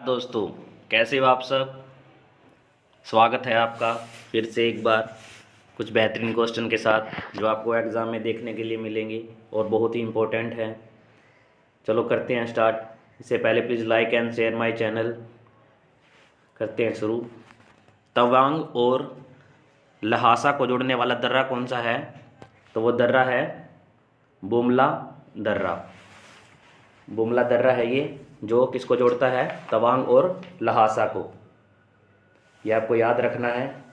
दोस्तों, कैसे हो आप सब। स्वागत है आपका फिर से एक बार कुछ बेहतरीन क्वेश्चन के साथ जो आपको एग्ज़ाम में देखने के लिए मिलेंगे और बहुत ही इम्पोर्टेंट है। चलो करते हैं स्टार्ट। इससे पहले please like and share my channel. करते हैं शुरू। तवांग और लहासा को जोड़ने वाला दर्रा कौन सा है? तो वो दर्रा है बुमला दर्रा। बुमला दर्रा है ये, जो किसको जोड़ता है? तवांग और लहासा को। ये आपको याद रखना है।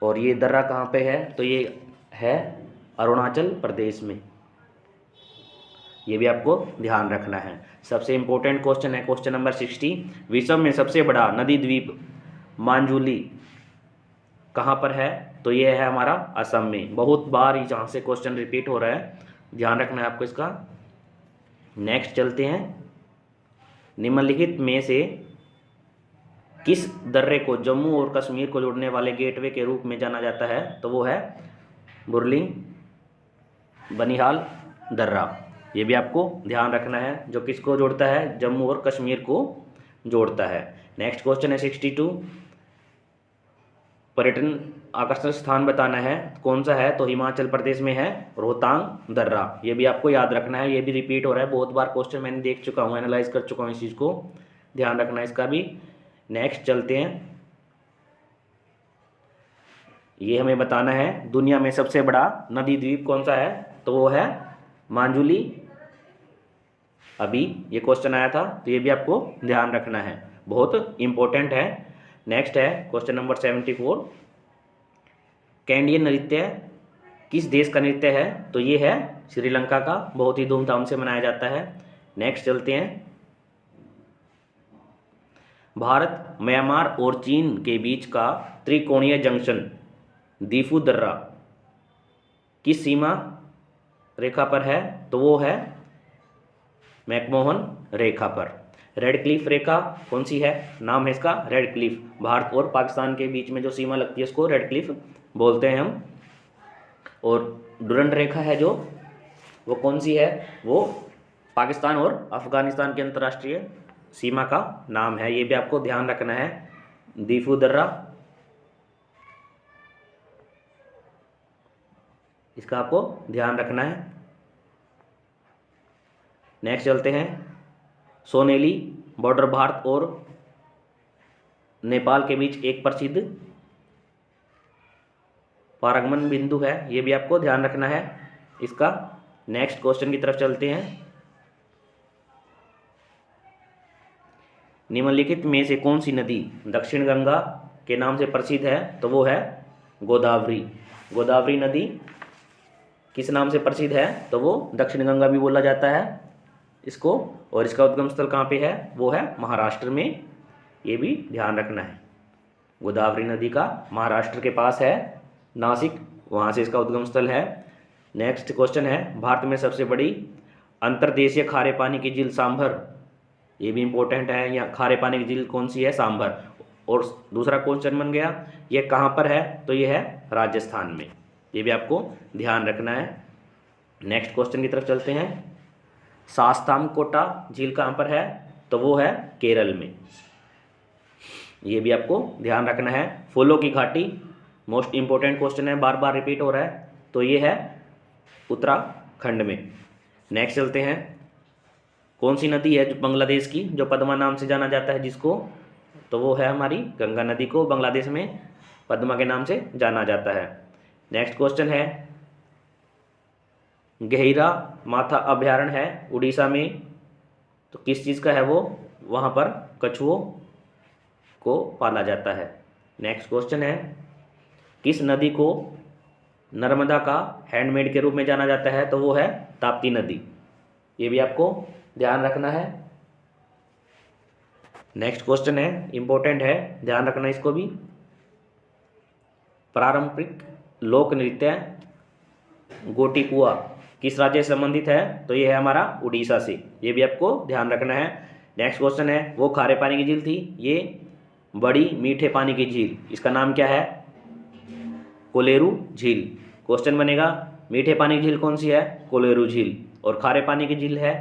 और ये दर्रा कहाँ पे है? तो ये है अरुणाचल प्रदेश में। ये भी आपको ध्यान रखना है। सबसे इम्पोर्टेंट क्वेश्चन है क्वेश्चन नंबर 60। विश्व में सबसे बड़ा नदी द्वीप मांजुली कहाँ पर है? तो ये है हमारा असम में। बहुत बार यहाँ से क्वेश्चन रिपीट हो रहा है, ध्यान रखना है आपको इसका। नेक्स्ट चलते हैं। निम्नलिखित में से किस दर्रे को जम्मू और कश्मीर को जोड़ने वाले गेटवे के रूप में जाना जाता है? तो वो है बुरलिंग बनिहाल दर्रा। ये भी आपको ध्यान रखना है, जो किसको जोड़ता है? जम्मू और कश्मीर को जोड़ता है। नेक्स्ट क्वेश्चन है 62। पर्यटन आकर्षण स्थान बताना है, कौन सा है? तो हिमाचल प्रदेश में है रोहतांग दर्रा। ये भी आपको याद रखना है, ये भी रिपीट हो रहा है बहुत बार क्वेश्चन, मैंने देख चुका हूँ, एनालाइज कर चुका हूँ इस चीज़ को, ध्यान रखना है इसका भी। नेक्स्ट चलते हैं। ये हमें बताना है दुनिया में सबसे बड़ा नदी द्वीप कौन सा है? तो वो है मांजुली। अभी ये क्वेश्चन आया था, तो ये भी आपको ध्यान रखना है, बहुत इंपॉर्टेंट है। नेक्स्ट है क्वेश्चन नंबर 74। कैंडियन नृत्य किस देश का नृत्य है? तो ये है श्रीलंका का, बहुत ही धूमधाम से मनाया जाता है। नेक्स्ट चलते हैं। भारत, म्यांमार और चीन के बीच का त्रिकोणीय जंक्शन दीफू दर्रा किस सीमा रेखा पर है? तो वो है मैकमोहन रेखा पर। रेड क्लिफ रेखा कौन सी है? नाम है इसका रेड क्लिफ। भारत और पाकिस्तान के बीच में जो सीमा लगती है उसको रेड क्लिफ बोलते हैं हम। और डुरंड रेखा है जो, वो कौन सी है? वो पाकिस्तान और अफगानिस्तान की अंतर्राष्ट्रीय सीमा का नाम है। ये भी आपको ध्यान रखना है, दीफू दर्रा, इसका आपको ध्यान रखना है। नेक्स्ट चलते हैं। सोनेली बॉर्डर भारत और नेपाल के बीच एक प्रसिद्ध पारगमन बिंदु है। ये भी आपको ध्यान रखना है इसका। नेक्स्ट क्वेश्चन की तरफ चलते हैं। निम्नलिखित में से कौन सी नदी दक्षिण गंगा के नाम से प्रसिद्ध है? तो वो है गोदावरी। गोदावरी नदी किस नाम से प्रसिद्ध है? तो वो दक्षिण गंगा भी बोला जाता है इसको। और इसका उद्गम स्थल कहाँ पे है? वो है महाराष्ट्र में। ये भी ध्यान रखना है, गोदावरी नदी का महाराष्ट्र के पास है, नासिक, वहाँ से इसका उद्गम स्थल है। नेक्स्ट क्वेश्चन है। भारत में सबसे बड़ी अंतर्देशीय खारे पानी की झील सांभर, ये भी इंपॉर्टेंट है। यहाँ खारे पानी की झील कौन सी है? सांभर। और दूसरा क्वेश्चन बन गया, ये कहाँ पर है? तो ये है राजस्थान में। ये भी आपको ध्यान रखना है। नेक्स्ट क्वेश्चन की तरफ चलते हैं। शास्तामकोटा झील कहाँ पर है? तो वो है केरल में। ये भी आपको ध्यान रखना है। फूलों की घाटी मोस्ट इंपॉर्टेंट क्वेश्चन है, बार बार रिपीट हो रहा है, तो ये है उत्तराखंड में। नेक्स्ट चलते हैं। कौन सी नदी है जो बांग्लादेश की, जो पद्मा नाम से जाना जाता है जिसको? तो वो है हमारी गंगा नदी को बांग्लादेश में पद्मा के नाम से जाना जाता है। नेक्स्ट क्वेश्चन है। गहिरा माथा अभयारण्य है उड़ीसा में, तो किस चीज़ का है वो? वहाँ पर कछुओं को पाला जाता है। नेक्स्ट क्वेश्चन है। किस नदी को नर्मदा का हैंडमेड के रूप में जाना जाता है? तो वो है ताप्ती नदी। ये भी आपको ध्यान रखना है। नेक्स्ट क्वेश्चन है, इंपॉर्टेंट है, ध्यान रखना इसको भी। पारंपरिक लोक नृत्य गोटीपुआ किस राज्य से संबंधित है? तो ये है हमारा उड़ीसा से। ये भी आपको ध्यान रखना है। नेक्स्ट क्वेश्चन है। वो खारे पानी की झील थी, ये बड़ी मीठे पानी की झील, इसका नाम क्या है? कोलेरू झील। क्वेश्चन बनेगा मीठे पानी की झील कौन सी है? कोलेरू झील। और खारे पानी की झील है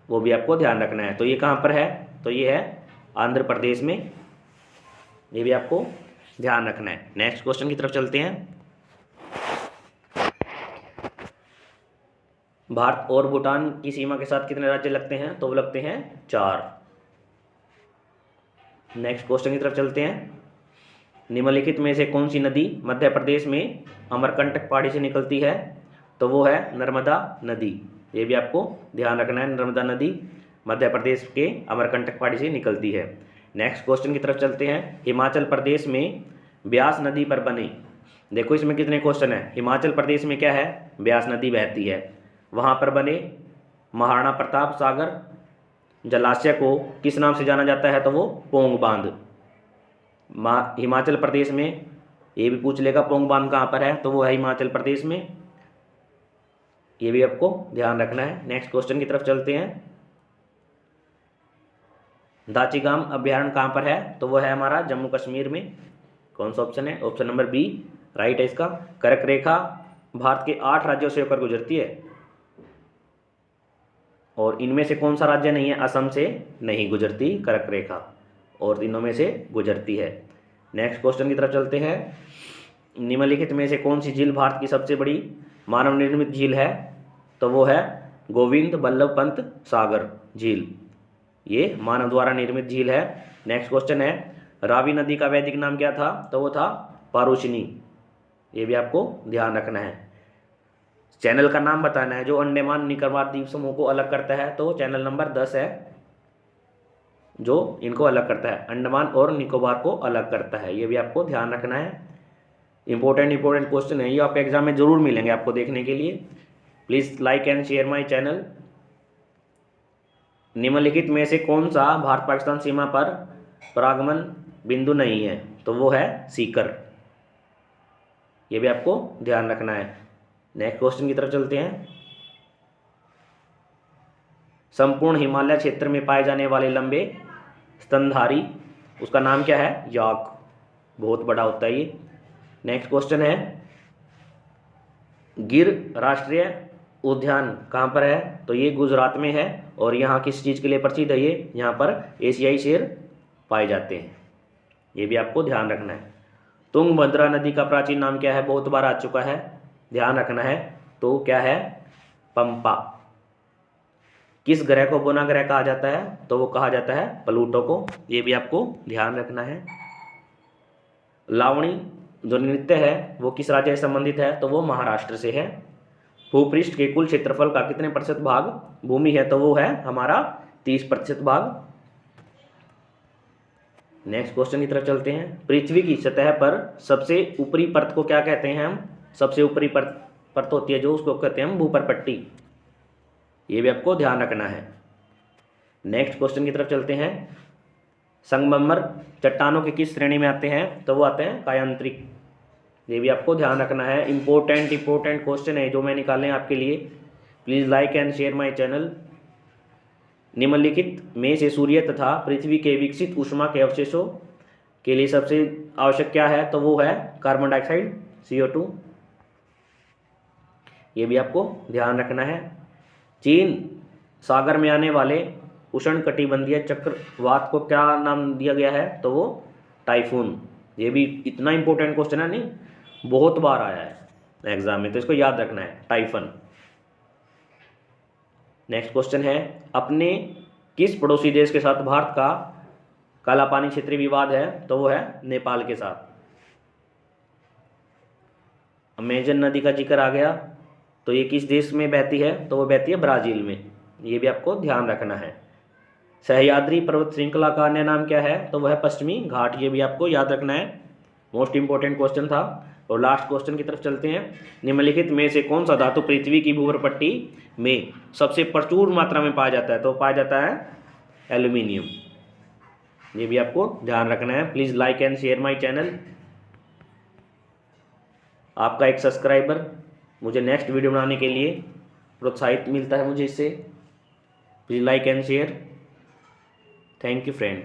वो भी आपको ध्यान रखना है। तो ये कहाँ पर है, तो ये है आंध्र प्रदेश में, ये भी आपको ध्यान रखना है। नेक्स्ट क्वेश्चन की तरफ चलते हैं। भारत और भूटान की सीमा के साथ कितने राज्य लगते हैं, तो वो लगते हैं 4। नेक्स्ट क्वेश्चन की तरफ चलते हैं। निम्नलिखित में से कौन सी नदी मध्य प्रदेश में अमरकंटक पहाड़ी से निकलती है, तो वो है नर्मदा नदी। ये भी आपको ध्यान रखना है, नर्मदा नदी मध्य प्रदेश के अमरकंटक पहाड़ी से निकलती है। नेक्स्ट क्वेश्चन की तरफ चलते हैं। हिमाचल प्रदेश में ब्यास नदी पर बने, देखो इसमें कितने क्वेश्चन हैं। हिमाचल प्रदेश में क्या है, ब्यास नदी बहती है, वहाँ पर बने महाराणा प्रताप सागर जलाशय को किस नाम से जाना जाता है, तो वो पोंग बांध। हिमाचल प्रदेश में ये भी पूछ लेगा पोंग बांध कहाँ पर है, तो वो है हिमाचल प्रदेश में, ये भी आपको ध्यान रखना है। नेक्स्ट क्वेश्चन की तरफ चलते हैं। दाचीगाम अभ्यारण्य कहाँ पर है, तो वो है हमारा जम्मू कश्मीर में। कौन सा ऑप्शन है, ऑप्शन नंबर बी राइट है इसका। कर्क रेखा भारत के 8 राज्यों से होकर गुजरती है, और इनमें से कौन सा राज्य नहीं है, असम से नहीं गुजरती कर्क रेखा, और तीनों में से गुजरती है। नेक्स्ट क्वेश्चन की तरफ चलते हैं। निम्नलिखित में से कौन सी झील भारत की सबसे बड़ी मानव निर्मित झील है, तो वो है गोविंद बल्लभ पंत सागर झील, ये मानव द्वारा निर्मित झील है। नेक्स्ट क्वेश्चन है। रावी नदी का वैदिक नाम क्या था, तो वो था पारुशनी, ये भी आपको ध्यान रखना है। चैनल का नाम बताना है जो अंडमान निकोबार द्वीप समूह को अलग करता है, तो चैनल नंबर 10 है जो इनको अलग करता है, अंडमान और निकोबार को अलग करता है, ये भी आपको ध्यान रखना है। इंपॉर्टेंट क्वेश्चन है, ये आपके एग्जाम में जरूर मिलेंगे आपको देखने के लिए। Please like and share my channel. निम्नलिखित में से कौन सा भारत पाकिस्तान सीमा पर परागमन बिंदु नहीं है, तो वो है सीकर, ये भी आपको ध्यान रखना है। नेक्स्ट क्वेश्चन की तरफ चलते हैं। संपूर्ण हिमालय क्षेत्र में पाए जाने वाले लंबे स्तनधारी, उसका नाम क्या है, याक, बहुत बड़ा होता है ये। नेक्स्ट क्वेश्चन है। गिर राष्ट्रीय उद्यान कहाँ पर है, तो ये गुजरात में है, और यहाँ किस चीज़ के लिए प्रसिद्ध है, ये यहाँ पर एशियाई शेर पाए जाते हैं, ये भी आपको ध्यान रखना है। तुंगभद्रा नदी का प्राचीन नाम क्या है, बहुत बार आ चुका है, ध्यान रखना है, तो क्या है, पंपा। किस ग्रह को बोना ग्रह कहा जाता है, तो वो कहा जाता है प्लूटो को, ये भी आपको ध्यान रखना है। लावणी जो नृत्य है वो किस राज्य से संबंधित है, तो वो महाराष्ट्र से है। भूपृष्ठ के कुल क्षेत्रफल का कितने प्रतिशत भाग भूमि है, तो वो है हमारा 30% भाग। नेक्स्ट क्वेश्चन की तरफ चलते हैं। पृथ्वी की सतह पर सबसे ऊपरी परत को क्या कहते हैं हम, सबसे ऊपरी परत होती है जो, उसको कहते हैं हम भूपरपट्टी, ये भी आपको ध्यान रखना है। नेक्स्ट क्वेश्चन की तरफ चलते हैं। संगमरमर चट्टानों की किस श्रेणी में आते हैं, तो वो आते हैं कायांतरिक, ये भी आपको ध्यान रखना है। इंपॉर्टेंट क्वेश्चन है जो मैं निकाले आपके लिए। Please like and share my channel. निम्नलिखित में से सूर्य तथा पृथ्वी के विकसित ऊष्मा के अवशेषों के लिए सबसे आवश्यक क्या है, तो वो है कार्बन डाइऑक्साइड, CO2, ये भी आपको ध्यान रखना है। चीन सागर में आने वाले उष्णकटिबंधीय चक्रवात को क्या नाम दिया गया है, तो वो टाइफून, ये भी इतना इंपॉर्टेंट क्वेश्चन है, नहीं बहुत बार आया है एग्जाम में, तो इसको याद रखना है, टाइफन। नेक्स्ट क्वेश्चन है। अपने किस पड़ोसी देश के साथ भारत का काला पानी क्षेत्रीय विवाद है, तो वो है नेपाल के साथ। अमेजन नदी का जिक्र आ गया, तो ये किस देश में बहती है, तो वो बहती है ब्राज़ील में, ये भी आपको ध्यान रखना है। सह्याद्री पर्वत श्रृंखला का अन्य नाम क्या है, तो वह है पश्चिमी घाट, ये भी आपको याद रखना है, मोस्ट इंपॉर्टेंट क्वेश्चन था। और लास्ट क्वेश्चन की तरफ चलते हैं। निम्नलिखित में से कौन सा धातु पृथ्वी की भूगर्भपट्टी में सबसे प्रचुर मात्रा में पाया जाता है, तो पाया जाता है एल्यूमिनियम, ये भी आपको ध्यान रखना है। Please like and share my channel. आपका एक सब्सक्राइबर मुझे नेक्स्ट वीडियो बनाने के लिए प्रोत्साहित मिलता है मुझे इससे। Please like and share. Thank you friend.